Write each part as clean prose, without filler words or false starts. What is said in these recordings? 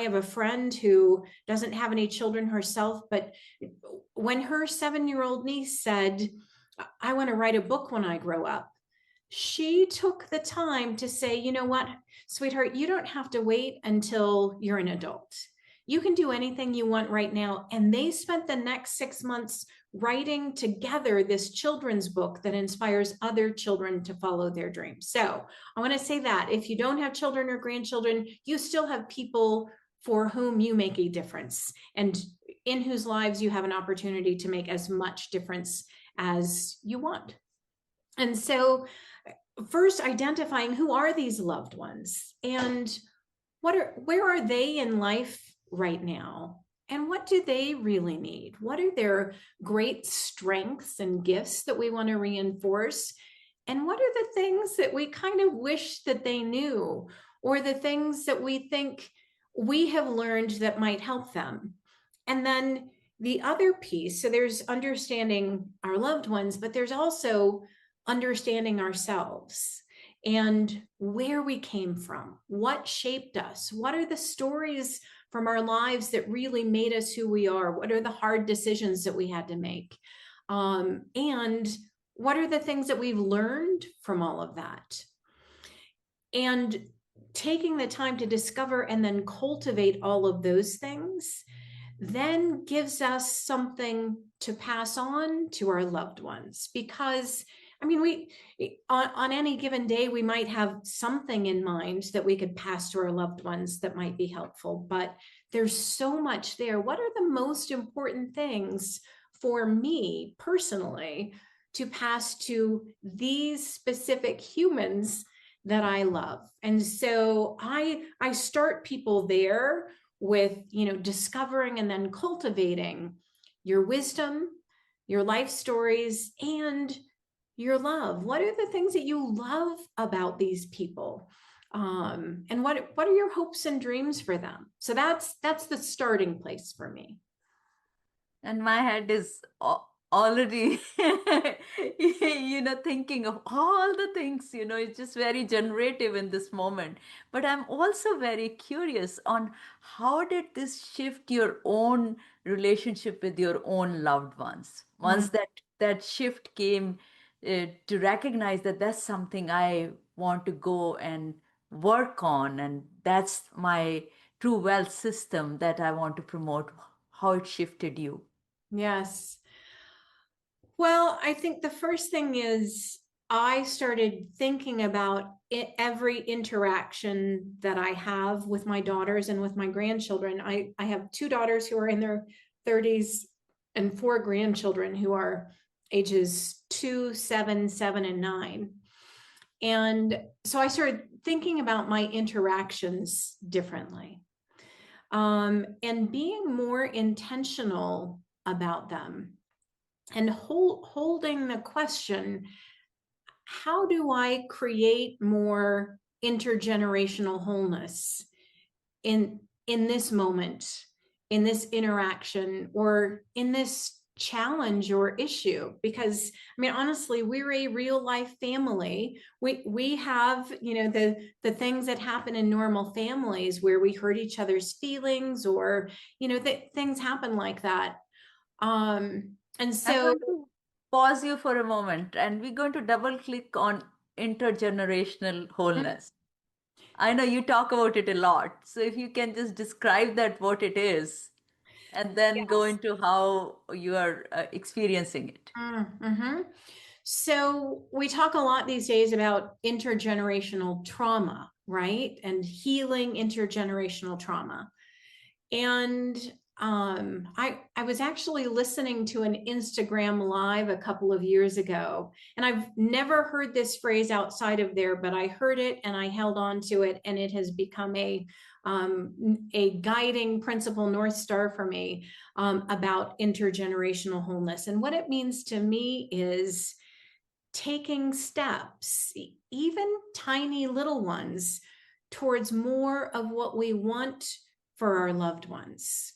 have a friend who doesn't have any children herself, but when her 7-year-old niece said, I want to write a book when I grow up, she took the time to say, you know what, sweetheart, you don't have to wait until you're an adult. You can do anything you want right now. And they spent the next 6 months writing together this children's book that inspires other children to follow their dreams. So I want to say that if you don't have children or grandchildren, you still have people for whom you make a difference and in whose lives you have an opportunity to make as much difference as you want. And so first identifying who are these loved ones and where are they in life right now? And what do they really need? What are their great strengths and gifts that we want to reinforce? And what are the things that we kind of wish that they knew, or the things that we think we have learned that might help them? And then the other piece, so there's understanding our loved ones, but there's also understanding ourselves and where we came from, what shaped us, what are the stories from our lives that really made us who we are, what are the hard decisions that we had to make, and what are the things that we've learned from all of that. And taking the time to discover and then cultivate all of those things then gives us something to pass on to our loved ones. Because I mean, we on any given day, we might have something in mind that we could pass to our loved ones that might be helpful, but there's so much there. What are the most important things for me personally to pass to these specific humans that I love? And so I start people there with, discovering and then cultivating your wisdom, your life stories, and your love. What are the things that you love about these people? And what are your hopes and dreams for them? So that's the starting place for me. And my head is already, thinking of all the things, it's just very generative in this moment. But I'm also very curious on how did this shift your own relationship with your own loved ones? Once that shift came to recognize that that's something I want to go and work on, and that's my true wealth system that I want to promote, how it shifted you. Yes. Well, I think the first thing is I started thinking about every interaction that I have with my daughters and with my grandchildren. I have 2 daughters who are in their 30s and 4 grandchildren who are ages 2, 7, 7, and 9. And so I started thinking about my interactions differently, and being more intentional about them, and holding the question, how do I create more intergenerational wholeness in this moment, in this interaction, or in this challenge or issue? Because I mean, honestly, we're a real life family. We have, the things that happen in normal families where we hurt each other's feelings, or that things happen like that. And I'm so going to pause you for a moment and we're going to double click on intergenerational wholeness. I know you talk about it a lot. So if you can just describe that, what it is, and then go yes. into how you are experiencing it. Mm-hmm. So we talk a lot these days about intergenerational trauma, right? And healing intergenerational trauma. And I was actually listening to an Instagram live a couple of years ago, and I've never heard this phrase outside of there, but I heard it and I held on to it, and it has become a guiding principle, North Star for me, about intergenerational wholeness. And what it means to me is taking steps, even tiny little ones, towards more of what we want for our loved ones,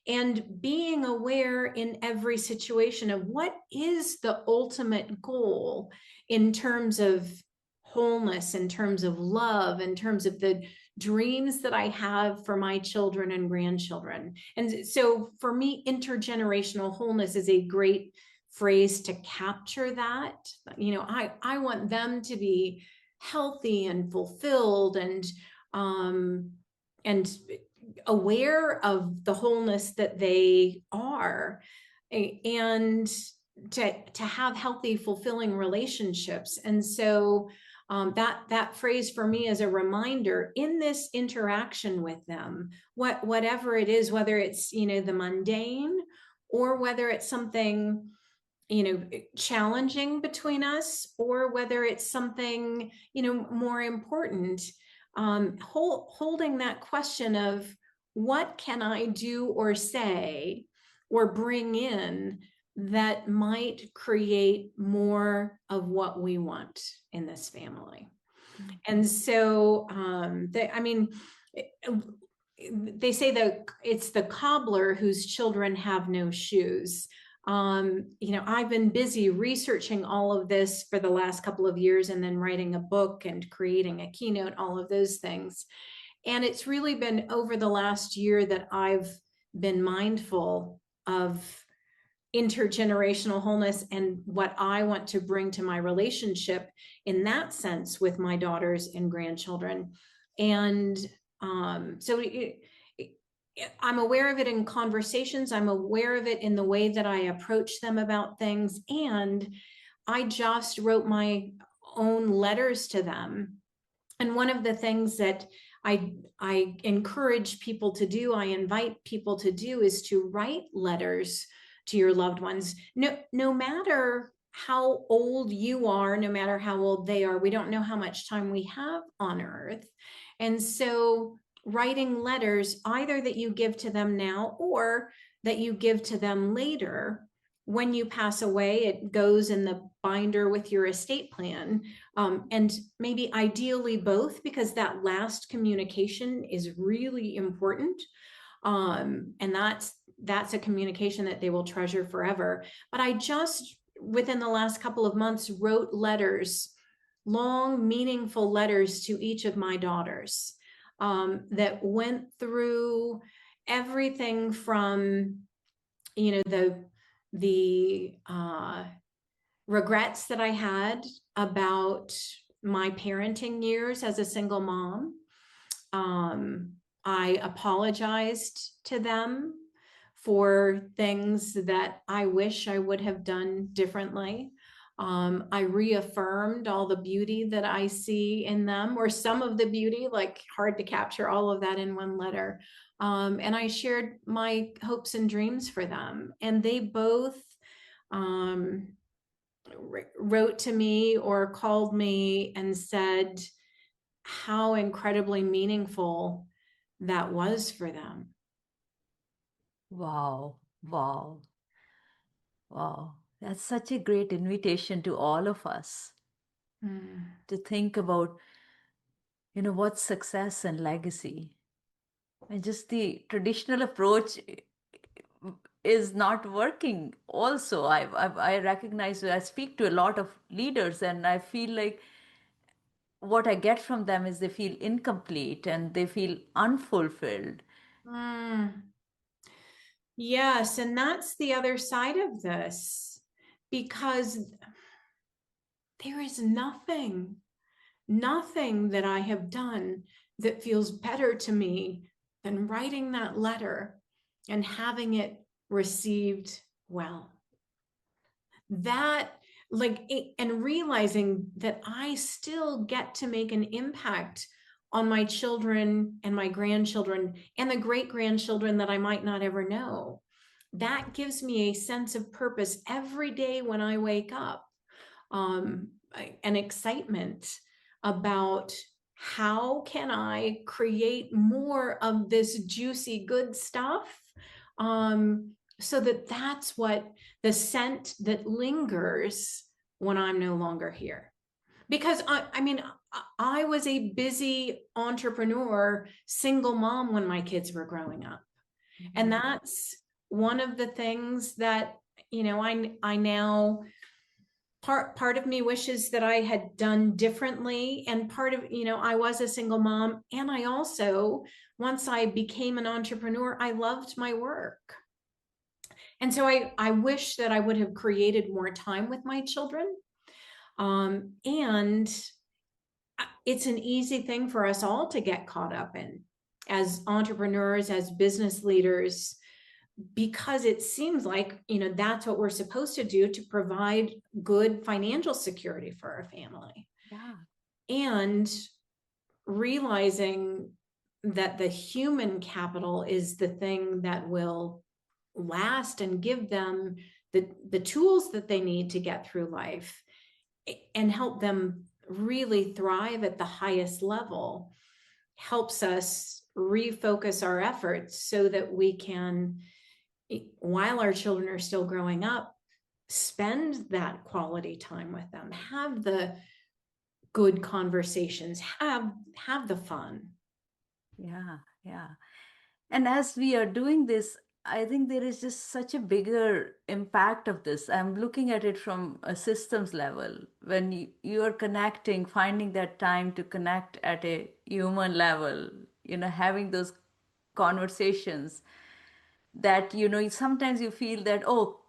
and being aware in every situation of what is the ultimate goal in terms of wholeness, in terms of love, in terms of the dreams that I have for my children and grandchildren. And so for me, intergenerational wholeness is a great phrase to capture that. I want them to be healthy and fulfilled and aware of the wholeness that they are, and to have healthy, fulfilling relationships. And so that phrase for me is a reminder in this interaction with them, whatever it is, whether it's the mundane or whether it's something challenging between us, or whether it's something more important, holding that question of what can I do or say or bring in that might create more of what we want in this family. And so they say that it's the cobbler whose children have no shoes. I've been busy researching all of this for the last couple of years, and then writing a book and creating a keynote, all of those things. And it's really been over the last year that I've been mindful of intergenerational wholeness and what I want to bring to my relationship in that sense with my daughters and grandchildren. And I'm aware of it in conversations. I'm aware of it in the way that I approach them about things. And I just wrote my own letters to them. And one of the things that I encourage people to do, I invite people to do, is to write letters to your loved ones. No matter how old you are, no matter how old they are, we don't know how much time we have on earth. And so writing letters, either that you give to them now or that you give to them later, when you pass away, it goes in the binder with your estate plan. And maybe ideally both, because that last communication is really important. And that's a communication that they will treasure forever. But I just, within the last couple of months, wrote letters, long, meaningful letters to each of my daughters, that went through everything from, the regrets that I had about my parenting years as a single mom. I apologized to them for things that I wish I would have done differently. I reaffirmed all the beauty that I see in them, or some of the beauty, like hard to capture all of that in one letter. And I shared my hopes and dreams for them. And they both wrote to me or called me and said how incredibly meaningful that was for them. Wow, wow, wow. That's such a great invitation to all of us to think about, what's success and legacy. And just the traditional approach is not working. Also, I recognize, I speak to a lot of leaders, and I feel like what I get from them is they feel incomplete and they feel unfulfilled. Yes, and that's the other side of this, because there is nothing that I have done that feels better to me than writing that letter and having it received well. That, and realizing that I still get to make an impact on my children and my grandchildren and the great-grandchildren that I might not ever know. That gives me a sense of purpose every day when I wake up, an excitement about how can I create more of this juicy, good stuff, so that's what the scent that lingers when I'm no longer here. Because I was a busy entrepreneur, single mom when my kids were growing up. And that's one of the things that, I now part of me wishes that I had done differently. And part of, I was a single mom. And I also, once I became an entrepreneur, I loved my work. And so I wish that I would have created more time with my children. And it's an easy thing for us all to get caught up in as entrepreneurs, as business leaders, because it seems like, that's what we're supposed to do to provide good financial security for our family. Yeah. And realizing that the human capital is the thing that will last and give them the tools that they need to get through life and help them really thrive at the highest level helps us refocus our efforts so that we can, while our children are still growing up, spend that quality time with them, have the good conversations, have the fun. Yeah, yeah. And as we are doing this, I think there is just such a bigger impact of this. I'm looking at it from a systems level. When you are connecting, finding that time to connect at a human level, having those conversations that, sometimes you feel that, oh,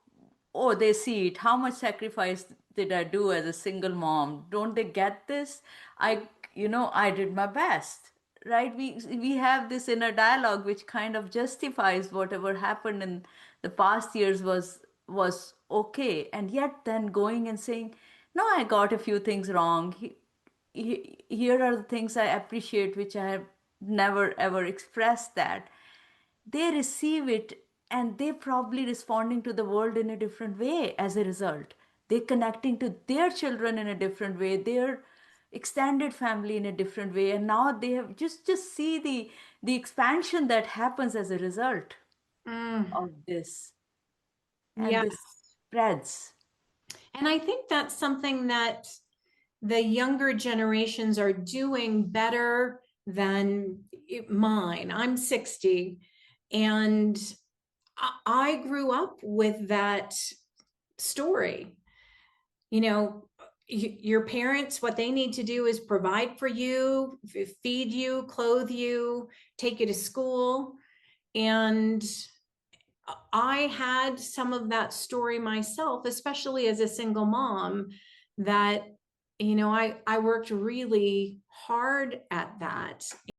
they see it. How much sacrifice did I do as a single mom? Don't they get this? I did my best, right? We have this inner dialogue which kind of justifies whatever happened in the past years was okay, and yet then going and saying, no, I got a few things wrong. Here are the things I appreciate, which I have never ever expressed that. They receive it, and they probably responding to the world in a different way as a result. They're connecting to their children in a different way, their extended family in a different way, and now they have just see the expansion that happens as a result of this, and Yeah. this spreads. And I think that's something that the younger generations are doing better than mine. I'm 60, and I grew up with that story. Your parents, what they need to do is provide for you, feed you, clothe you, take you to school. And I had some of that story myself, especially as a single mom, that, I worked really hard at that.